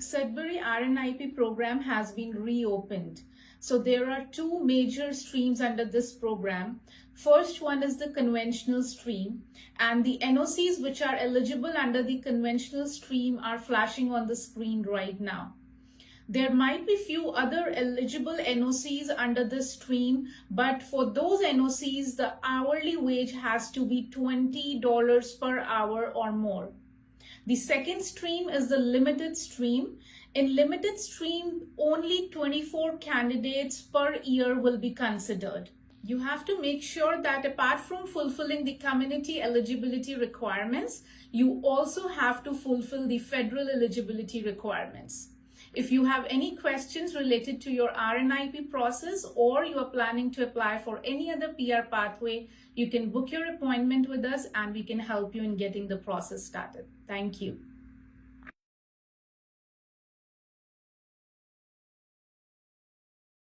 Sudbury RNIP program has been reopened. So there are two major streams under this program. First one is the conventional stream, and the NOCs which are eligible under the conventional stream are flashing on the screen right now. There might be few other eligible NOCs under this stream, but for those NOCs, the hourly wage has to be $20 per hour or more. The second stream is the limited stream. In limited stream, only 24 candidates per year will be considered. You have to make sure that apart from fulfilling the community eligibility requirements, you also have to fulfill the federal eligibility requirements. If you have any questions related to your RNIP process, or you are planning to apply for any other PR pathway, you can book your appointment with us and we can help you in getting the process started. Thank you.